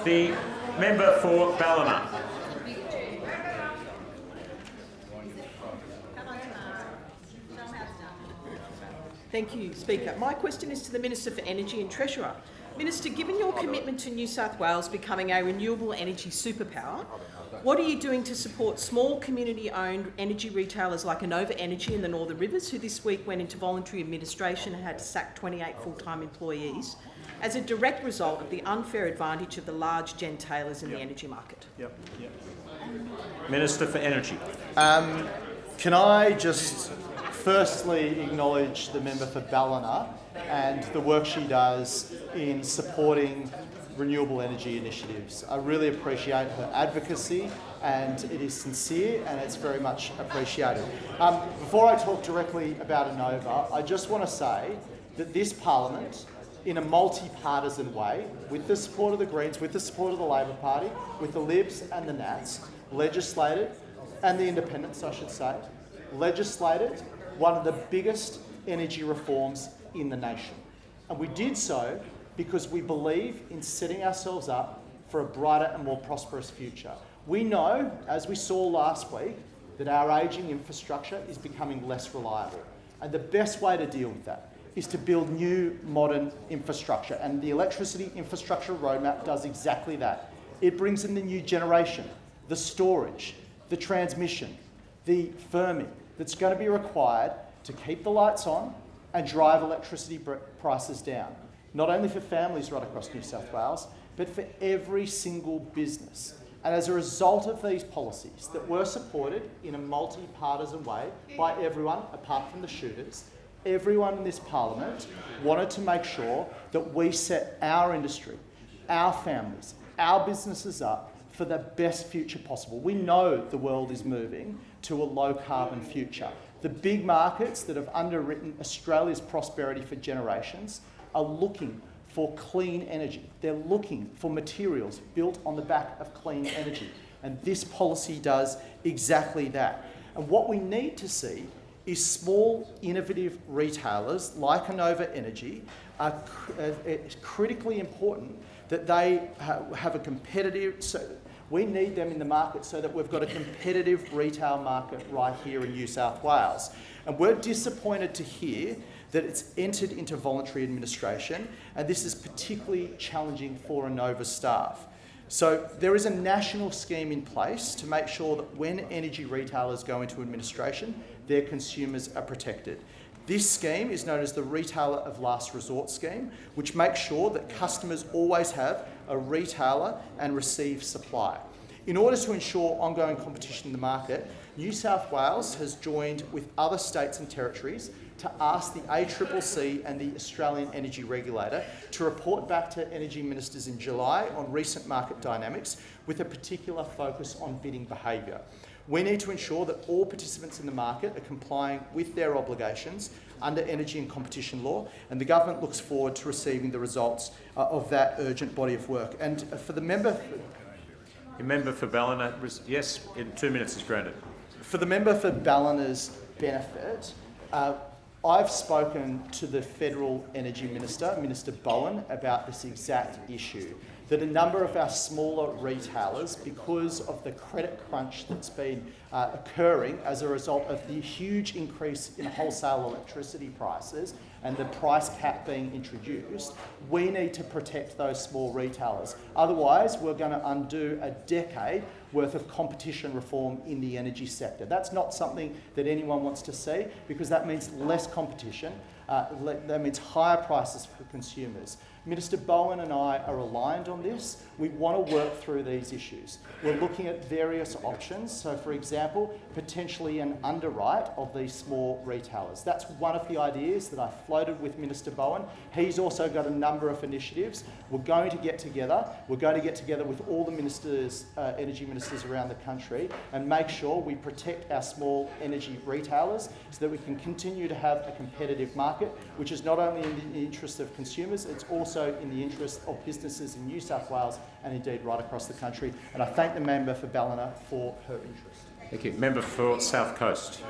The member for Ballina. Thank you, Speaker. My question is to the Minister for Energy and Treasurer. Minister, given your commitment to New South Wales becoming a renewable energy superpower, what are you doing to support small community-owned energy retailers like Enova Energy in the Northern Rivers, who this week went into voluntary administration and had to sack 28 full-time employees, as a direct result of the unfair advantage of the large gentailers in the energy market? Minister for Energy. Can I just firstly acknowledge the member for Ballina and the work she does in supporting renewable energy initiatives. I really appreciate her advocacy, and it is sincere and it's very much appreciated. Before I talk directly about Enova, I just want to say that this Parliament, in a multi-partisan way, with the support of the Greens, with the support of the Labor Party, with the Libs and the Nats, legislated, and the Independents I should say, legislated one of the biggest energy reforms in the nation. And we did so because we believe in setting ourselves up for a brighter and more prosperous future. We know, as we saw last week, that our ageing infrastructure is becoming less reliable. And the best way to deal with that is to build new, modern infrastructure. And the electricity infrastructure roadmap does exactly that. It brings in the new generation, the storage, the transmission, the firming that's going to be required to keep the lights on and drive electricity prices down, not only for families right across New South Wales, but for every single business. And as a result of these policies that were supported in a multi-partisan way by everyone, apart from the shooters, everyone in this Parliament wanted to make sure that we set our industry, our families, our businesses up for the best future possible. We know the world is moving to a low-carbon future. The big markets that have underwritten Australia's prosperity for generations are looking for clean energy. They're looking for materials built on the back of clean energy. And this policy does exactly that. And what we need to see is small, innovative retailers like Enova Energy are critically important that they have a competitive... We need them in the market so that we've got a competitive retail market right here in New South Wales. And we're disappointed to hear that it's entered into voluntary administration, and this is particularly challenging for Enova staff. So there is a national scheme in place to make sure that when energy retailers go into administration, their consumers are protected. This scheme is known as the Retailer of Last Resort scheme, which makes sure that customers always have a retailer and receive supply. In order to ensure ongoing competition in the market, New South Wales has joined with other states and territories to ask the ACCC and the Australian Energy Regulator to report back to energy ministers in July on recent market dynamics, with a particular focus on bidding behaviour. We need to ensure that all participants in the market are complying with their obligations under energy and competition law, and the government looks forward to receiving the results of that urgent body of work. And for the member... The member for Ballina, yes, in 2 minutes is granted. For the member for Ballina's benefit, I've spoken to the Federal Energy Minister, Minister Bowen, about this exact issue, that a number of our smaller retailers, because of the credit crunch that's been occurring as a result of the huge increase in wholesale electricity prices and the price cap being introduced, we need to protect those small retailers. Otherwise, we're going to undo a decade worth of competition reform in the energy sector. That's not something that anyone wants to see, because that means less competition, that means higher prices for consumers. Minister Bowen and I are aligned on this. We want to work through these issues. We're looking at various options. So, for example, potentially an underwrite of these small retailers. That's one of the ideas that I floated with Minister Bowen. He's also got a number of initiatives. We're going to get together. We're going to get together with all the ministers, energy ministers around the country, and make sure we protect our small energy retailers so that we can continue to have a competitive market, which is not only in the interest of consumers, it's also in the interest of businesses in New South Wales and indeed right across the country. And I thank the member for Ballina for her interest. Thank you. Member for South Coast.